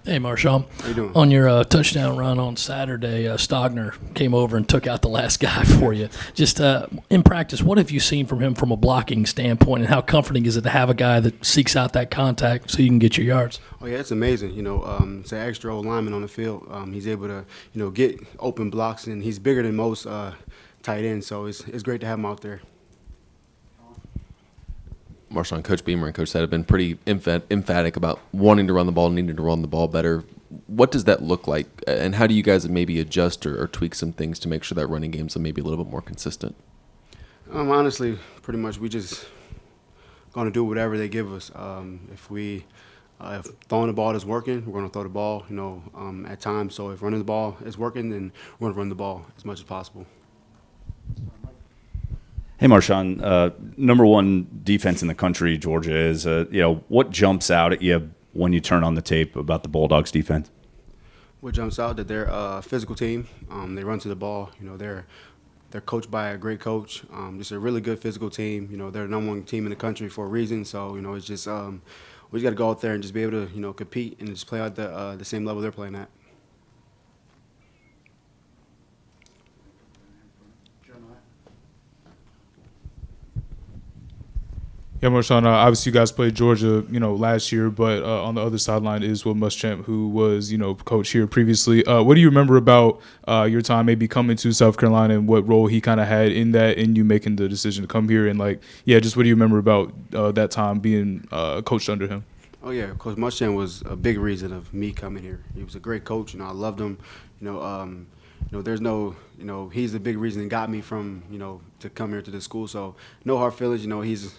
Hey, MarShawn. How you doing? On your touchdown run on Saturday, Stogner came over and took out the last guy for you. Just in practice, what have you seen from him from a blocking standpoint, and how comforting is it to have a guy that seeks out that contact so you can get your yards? Oh yeah, it's amazing. It's an extra old lineman on the field. He's able to, get open blocks, and he's bigger than most tight ends. So it's great to have him out there. MarShawn, Coach Beamer and Coach Said have been pretty emphatic about wanting to run the ball, needing to run the ball better. What does that look like, and how do you guys maybe adjust or tweak some things to make sure that running game's maybe a little bit more consistent? Honestly, pretty much we just going to do whatever they give us. If throwing the ball is working, we're going to throw the ball, at times. So if running the ball is working, then we're going to run the ball as much as possible. Hey, MarShawn, number one defense in the country, Georgia is. What jumps out at you when you turn on the tape about the Bulldogs defense? What jumps out that they're a physical team. They run to the ball. They're coached by a great coach. Just a really good physical team. They're the number one team in the country for a reason. So it's just we just got to go out there and just be able to compete and just play at the same level they're playing at. Yeah, MarShawn, obviously you guys played Georgia, last year, but on the other sideline is Will Muschamp, who was, coach here previously. What do you remember about your time maybe coming to South Carolina and what role he kind of had in that, in you making the decision to come here? And, just what do you remember about that time being coached under him? Oh, yeah, Coach Munchen was a big reason of me coming here. He was a great coach, I loved him. There's no, he's the big reason that got me from, to come here to this school. So no hard feelings.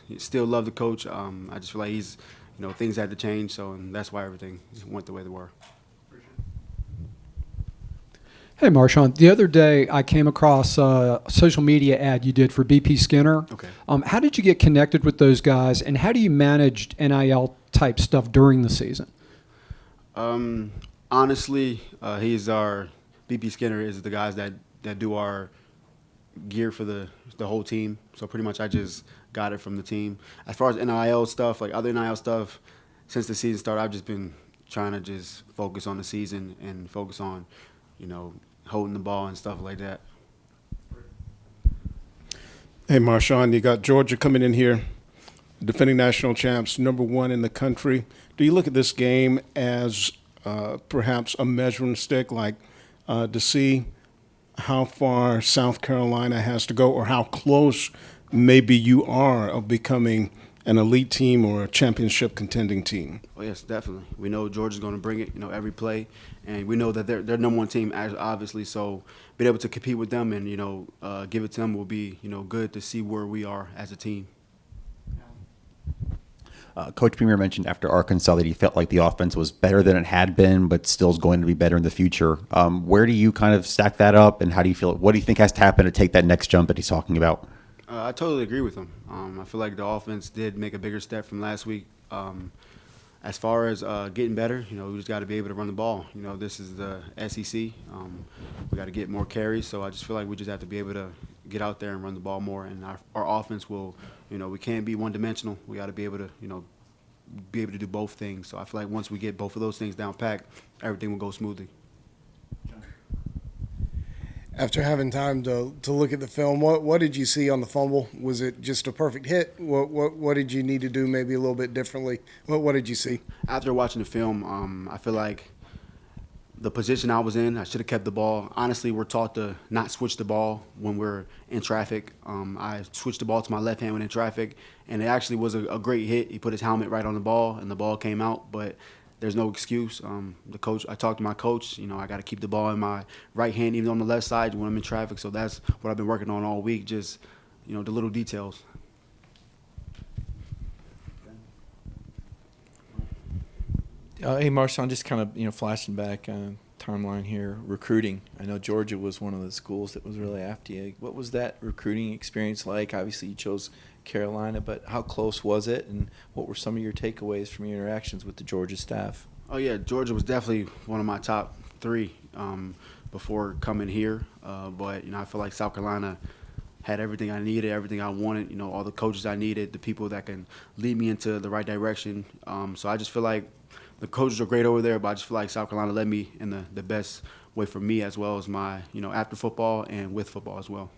He still loved the coach. I just feel like he's, things had to change. So and that's why everything went the way they were. Hey, MarShawn. The other day I came across a social media ad you did for BP Skinner. Okay. How did you get connected with those guys, and how do you manage NIL type stuff during the season? Honestly, he's our BP Skinner is the guys that do our gear for the whole team. So pretty much I just got it from the team. As far as NIL stuff, like other NIL stuff, since the season started, I've just been trying to just focus on the season and focus on, holding the ball and stuff like that. Hey, MarShawn, you got Georgia coming in here, defending national champs, number one in the country. Do you look at this game as perhaps a measuring stick, to see how far South Carolina has to go, or how close maybe you are of becoming an elite team or a championship contending team? Oh, yes, definitely. We know Georgia's going to bring it, every play. And we know that they're number one team, obviously. So being able to compete with them and, give it to them will be, good to see where we are as a team. Coach Premier mentioned after Arkansas that he felt like the offense was better than it had been, but still is going to be better in the future. Where do you kind of stack that up, and how do you feel? What do you think has to happen to take that next jump that he's talking about? I totally agree with him. I feel like the offense did make a bigger step from last week. As far as getting better, we just got to be able to run the ball. This is the SEC. We got to get more carries, so I just feel like we just have to be able to get out there and run the ball more, and our offense will, we can't be one-dimensional. We got to be able to, do both things. So I feel like once we get both of those things down packed, everything will go smoothly. After having time to look at the film, what did you see on the fumble? Was it just a perfect hit? What did you need to do maybe a little bit differently? What did you see? After watching the film, I feel like the position I was in, I should have kept the ball. Honestly, we're taught to not switch the ball when we're in traffic. I switched the ball to my left hand when in traffic, and it actually was a great hit. He put his helmet right on the ball, and the ball came out, but there's no excuse. I talked to my coach. I got to keep the ball in my right hand, even on the left side when I'm in traffic. So that's what I've been working on all week, just, the little details. Hey, MarShawn, just kind of, flashing back timeline here, recruiting. I know Georgia was one of the schools that was really after you. What was that recruiting experience like? Obviously, you chose Carolina, but how close was it, and what were some of your takeaways from your interactions with the Georgia staff? Oh, yeah, Georgia was definitely one of my top three before coming here. But, I feel like South Carolina had everything I needed, everything I wanted, all the coaches I needed, the people that can lead me into the right direction. So I just feel like the coaches are great over there, but I just feel like South Carolina led me in the best way for me as well as my, after football and with football as well.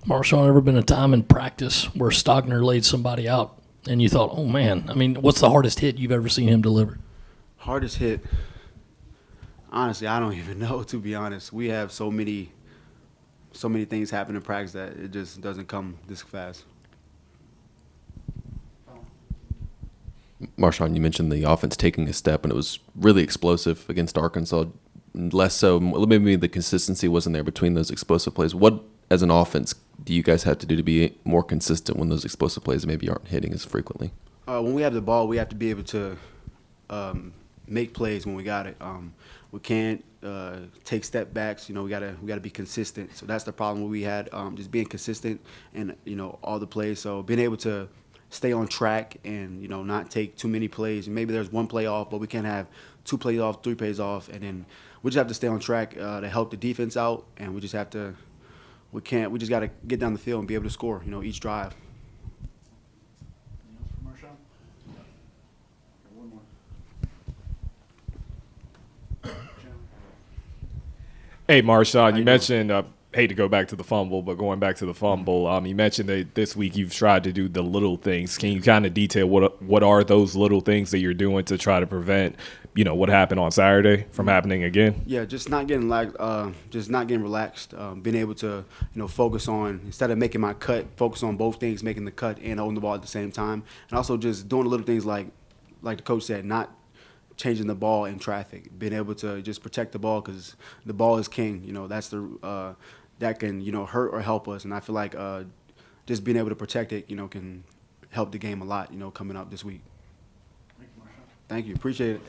MarShawn, ever been a time in practice where Stogner laid somebody out and you thought, oh, man, I mean, what's the hardest hit you've ever seen him deliver? Hardest hit? Honestly, I don't even know, to be honest. We have so many things happen in practice that it just doesn't come this fast. MarShawn, you mentioned the offense taking a step, and it was really explosive against Arkansas. Less so, maybe the consistency wasn't there between those explosive plays. What, as an offense, do you guys have to do to be more consistent when those explosive plays maybe aren't hitting as frequently? When we have the ball, we have to be able to make plays when we got it. We can't take step backs. We gotta be consistent. So that's the problem we had, just being consistent in all the plays. So being able to stay on track and not take too many plays. Maybe there's one play off, but we can't have 2 plays off, 3 plays off, and then we just have to stay on track to help the defense out. And we just got to get down the field and be able to score. Each drive. Hey, MarShawn, you mentioned, hate to go back to the fumble, but going back to the fumble, you mentioned that this week you've tried to do the little things. Can you kind of detail what are those little things that you're doing to try to prevent, what happened on Saturday from happening again? Yeah, just not getting relaxed, being able to, focus on, instead of making my cut, focus on both things, making the cut and holding the ball at the same time. And also just doing the little things like the coach said, not changing the ball in traffic, being able to just protect the ball because the ball is king. That's that can hurt or help us, and I feel like just being able to protect it, can help the game a lot. Coming up this week. Thank you, appreciate it.